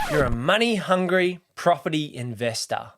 You're a money-hungry property investor.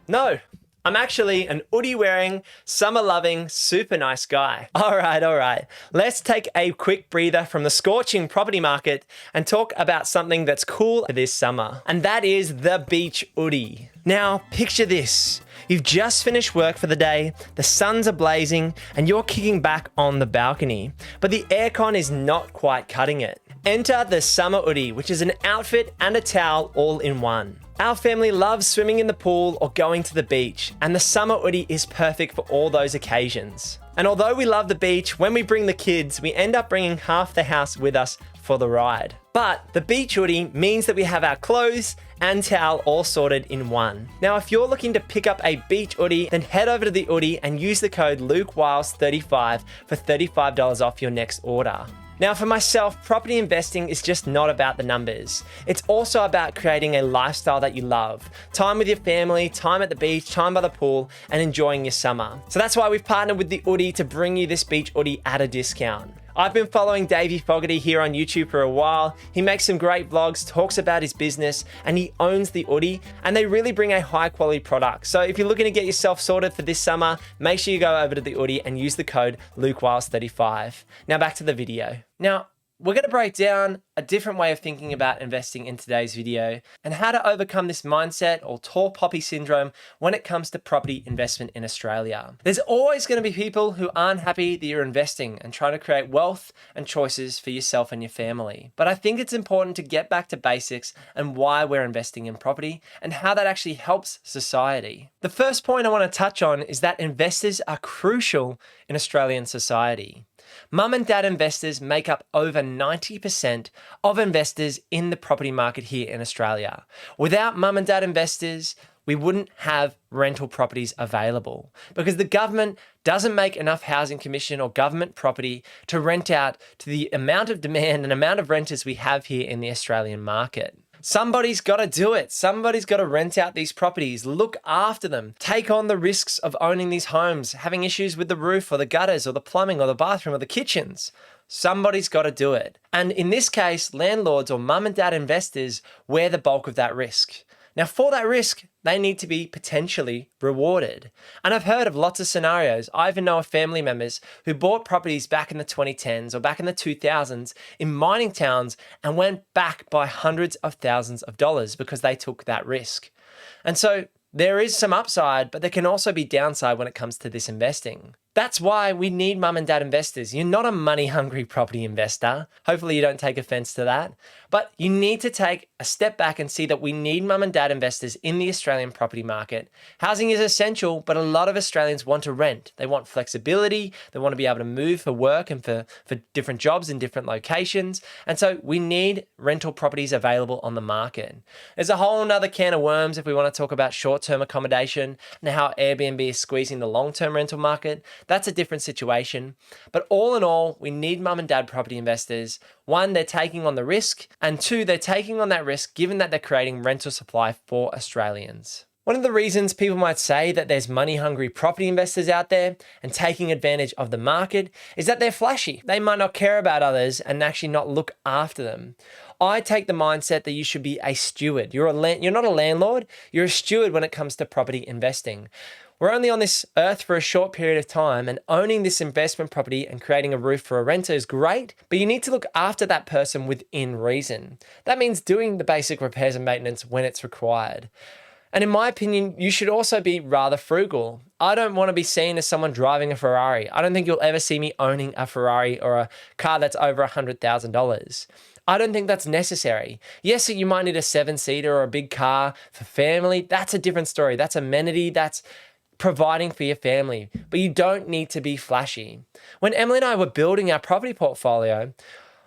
No, I'm actually an hoodie-wearing, summer-loving, super nice guy. All right. Let's take a quick breather from the scorching property market and talk about something that's cool for this summer. And that is the beach hoodie. Now, picture this. You've just finished work for the day, the suns are blazing, and you're kicking back on the balcony. But the aircon is not quite cutting it. Enter the summer hoodie, which is an outfit and a towel all in one. Our family loves swimming in the pool or going to the beach, and the summer hoodie is perfect for all those occasions. And although we love the beach, when we bring the kids, we end up bringing half the house with us for the ride. But the beach hoodie means that we have our clothes and towel all sorted in one. Now, if you're looking to pick up a beach hoodie, then head over to the hoodie and use the code LukeWiles35 for $35 off your next order. Now, for myself, property investing is just not about the numbers. It's also about creating a lifestyle that you love. Time with your family, time at the beach, time by the pool, and enjoying your summer. So that's why we've partnered with the hoodie to bring you this beach hoodie at a discount. I've been following Davey Fogarty here on YouTube for a while. He makes some great vlogs, talks about his business, and he owns the hoodie, and they really bring a high quality product. So if you're looking to get yourself sorted for this summer, make sure you go over to the hoodie and use the code LukeWiles35. Now back to the video. Now, we're going to break down a different way of thinking about investing in today's video and how to overcome this mindset or tall poppy syndrome when it comes to property investment in Australia. There's always going to be people who aren't happy that you're investing and trying to create wealth and choices for yourself and your family. But I think it's important to get back to basics and why we're investing in property and how that actually helps society. The first point I want to touch on is that investors are crucial in Australian society. Mum and dad investors make up over 90% of investors in the property market here in Australia. Without mum and dad investors, we wouldn't have rental properties available because the government doesn't make enough housing commission or government property to rent out to the amount of demand and amount of renters we have here in the Australian market. Somebody's got to do it. Somebody's got to rent out these properties, look after them, take on the risks of owning these homes, having issues with the roof or the gutters or the plumbing or the bathroom or the kitchens. Somebody's got to do it. And in this case, landlords or mum and dad investors wear the bulk of that risk. Now, for that risk, they need to be potentially rewarded. And I've heard of lots of scenarios. I even know of family members who bought properties back in the 2010s or back in the 2000s in mining towns and went back by hundreds of thousands of dollars because they took that risk. And so there is some upside, but there can also be downside when it comes to this investing. That's why we need mum and dad investors. You're not a money-hungry property investor. Hopefully you don't take offense to that. But you need to take a step back and see that we need mum and dad investors in the Australian property market. Housing is essential, but a lot of Australians want to rent. They want flexibility. They want to be able to move for work and for different jobs in different locations. And so we need rental properties available on the market. There's a whole nother can of worms if we want to talk about short-term accommodation and how Airbnb is squeezing the long-term rental market. That's a different situation. But all in all, we need mum and dad property investors. One, they're taking on the risk. And two, they're taking on that risk given that they're creating rental supply for Australians. One of the reasons people might say that there's money-hungry property investors out there and taking advantage of the market is that they're flashy. They might not care about others and actually not look after them. I take the mindset that you should be a steward. You're not a landlord, you're a steward when it comes to property investing. We're only on this earth for a short period of time, and owning this investment property and creating a roof for a renter is great, but you need to look after that person within reason. That means doing the basic repairs and maintenance when it's required. And in my opinion, you should also be rather frugal. I don't want to be seen as someone driving a Ferrari. I don't think you'll ever see me owning a Ferrari or a car that's over $100,000. I don't think that's necessary. Yes, you might need a 7-seater or a big car for family. That's a different story. That's amenity. That's providing for your family, but you don't need to be flashy. When Emily and I were building our property portfolio,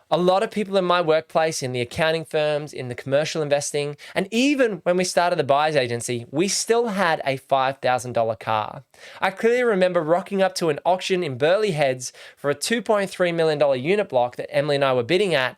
a lot of people in my workplace, in the accounting firms, in the commercial investing, and even when we started the buyer's agency, we still had a $5,000 car. I clearly remember rocking up to an auction in Burleigh Heads for a $2.3 million unit block that Emily and I were bidding at,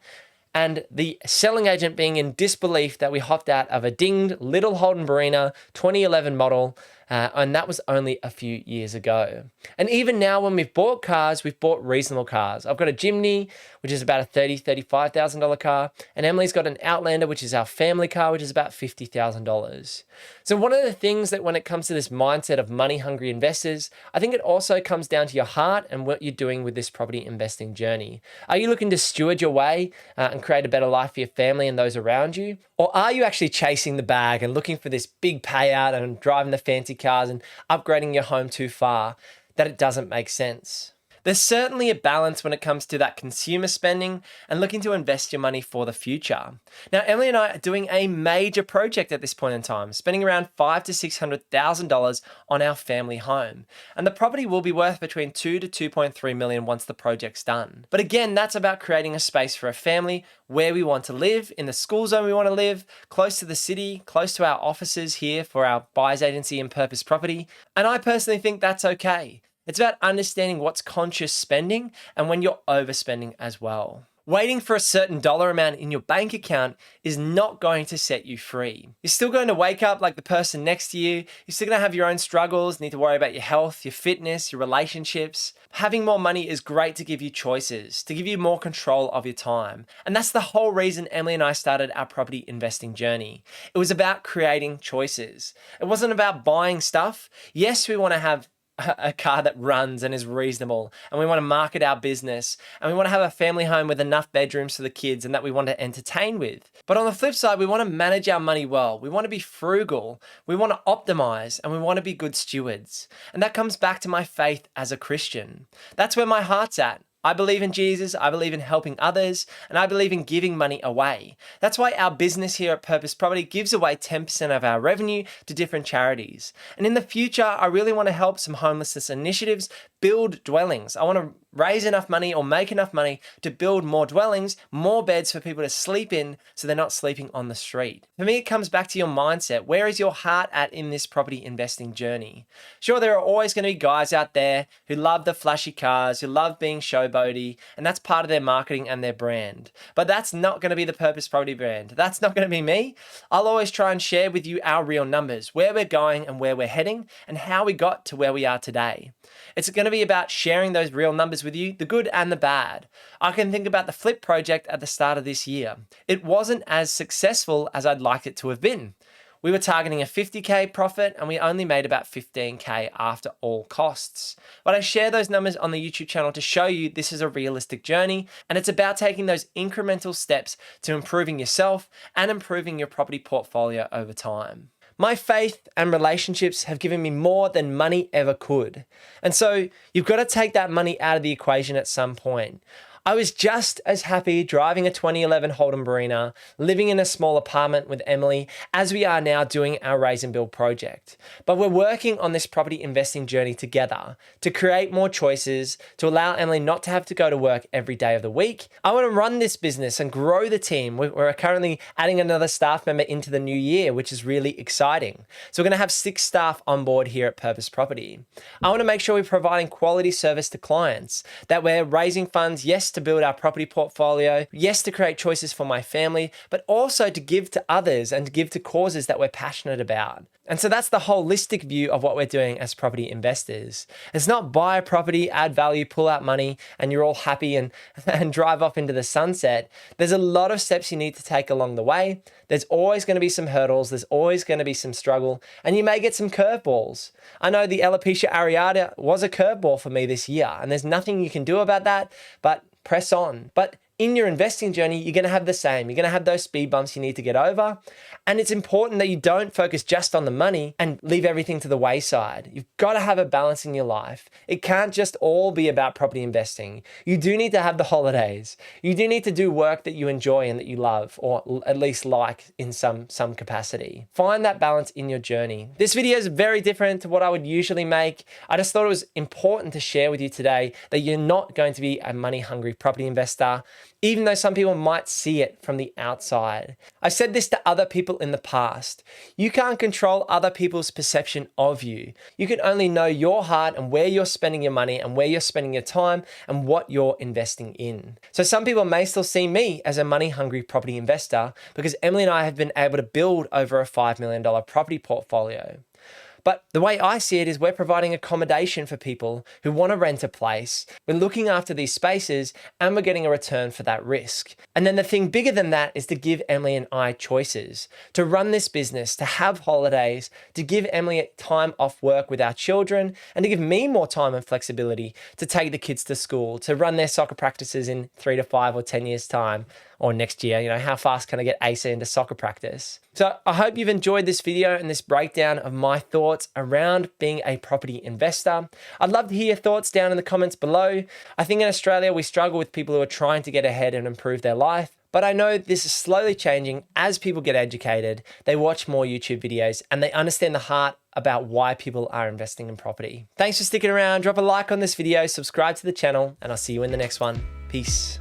and the selling agent being in disbelief that we hopped out of a dinged little Holden Barina 2011 model And that was only a few years ago. And even now when we've bought cars, we've bought reasonable cars. I've got a Jimny, which is about a $35,000 car. And Emily's got an Outlander, which is our family car, which is about $50,000. So one of the things that when it comes to this mindset of money-hungry investors, I think it also comes down to your heart and what you're doing with this property investing journey. Are you looking to steward your way and create a better life for your family and those around you? Or are you actually chasing the bag and looking for this big payout and driving the fancy cars and upgrading your home too far that it doesn't make sense? There's certainly a balance when it comes to that consumer spending and looking to invest your money for the future. Now, Emily and I are doing a major project at this point in time, spending around $500,000 to $600,000 on our family home. And the property will be worth between $2 to $2.3 million once the project's done. But again, that's about creating a space for a family where we want to live, in the school zone we want to live, close to the city, close to our offices here for our buyer's agency and Purpose Property. And I personally think that's okay. It's about understanding what's conscious spending and when you're overspending as well. Waiting for a certain dollar amount in your bank account is not going to set you free. You're still going to wake up like the person next to you. You're still going to have your own struggles, need to worry about your health, your fitness, your relationships. Having more money is great to give you choices, to give you more control of your time. And that's the whole reason Emily and I started our property investing journey. It was about creating choices. It wasn't about buying stuff. Yes, we want to have a car that runs and is reasonable, and we want to market our business, and we want to have a family home with enough bedrooms for the kids and that we want to entertain with. But on the flip side, we want to manage our money well. We want to be frugal. We want to optimize, and we want to be good stewards. And that comes back to my faith as a Christian. That's where my heart's at. I believe in Jesus, I believe in helping others, and I believe in giving money away. That's why our business here at Purpose Property gives away 10% of our revenue to different charities. And in the future, I really want to help some homelessness initiatives build dwellings. I want to raise enough money or make enough money to build more dwellings, more beds for people to sleep in so they're not sleeping on the street. For me, it comes back to your mindset. Where is your heart at in this property investing journey? Sure, there are always going to be guys out there who love the flashy cars, who love being showboaty, and that's part of their marketing and their brand. But that's not going to be the Purpose Property brand. That's not going to be me. I'll always try and share with you our real numbers, where we're going and where we're heading, and how we got to where we are today. It's going to be about sharing those real numbers with you, the good and the bad. I can think about the Flip project at the start of this year. It wasn't as successful as I'd like it to have been. We were targeting a $50K profit and we only made about $15K after all costs. But I share those numbers on the YouTube channel to show you this is a realistic journey, and it's about taking those incremental steps to improving yourself and improving your property portfolio over time. My faith and relationships have given me more than money ever could. And so you've got to take that money out of the equation at some point. I was just as happy driving a 2011 Holden Barina, living in a small apartment with Emily, as we are now doing our Raise and Build project. But we're working on this property investing journey together to create more choices, to allow Emily not to have to go to work every day of the week. I want to run this business and grow the team. We're currently adding another staff member into the new year, which is really exciting. So we're going to have 6 staff on board here at Purpose Property. I want to make sure we're providing quality service to clients, that we're raising funds, yes, to build our property portfolio, yes, to create choices for my family, but also to give to others and to give to causes that we're passionate about. And so that's the holistic view of what we're doing as property investors. It's not buy a property, add value, pull out money, and you're all happy and drive off into the sunset. There's a lot of steps you need to take along the way. There's always going to be some hurdles. There's always going to be some struggle, and you may get some curveballs. I know the alopecia areata was a curveball for me this year, and there's nothing you can do about that, but press on. But in your investing journey, you're going to have the same. You're going to have those speed bumps you need to get over. And it's important that you don't focus just on the money and leave everything to the wayside. You've got to have a balance in your life. It can't just all be about property investing. You do need to have the holidays. You do need to do work that you enjoy and that you love, or at least like in some capacity. Find that balance in your journey. This video is very different to what I would usually make. I just thought it was important to share with you today that you're not going to be a money-hungry property investor, even though some people might see it from the outside. I've said this to other people in the past. You can't control other people's perception of you. You can only know your heart and where you're spending your money and where you're spending your time and what you're investing in. So some people may still see me as a money-hungry property investor because Emily and I have been able to build over a $5 million property portfolio. But the way I see it is we're providing accommodation for people who want to rent a place. We're looking after these spaces and we're getting a return for that risk. And then the thing bigger than that is to give Emily and I choices, to run this business, to have holidays, to give Emily time off work with our children, and to give me more time and flexibility to take the kids to school, to run their soccer practices in 3 to 5 or 10 years time, or next year. You know, how fast can I get Asa into soccer practice? So I hope you've enjoyed this video and this breakdown of my thoughts around being a property investor. I'd love to hear your thoughts down in the comments below. I think in Australia, we struggle with people who are trying to get ahead and improve their life. But I know this is slowly changing as people get educated, they watch more YouTube videos, and they understand the heart about why people are investing in property. Thanks for sticking around. Drop a like on this video, subscribe to the channel, and I'll see you in the next one. Peace.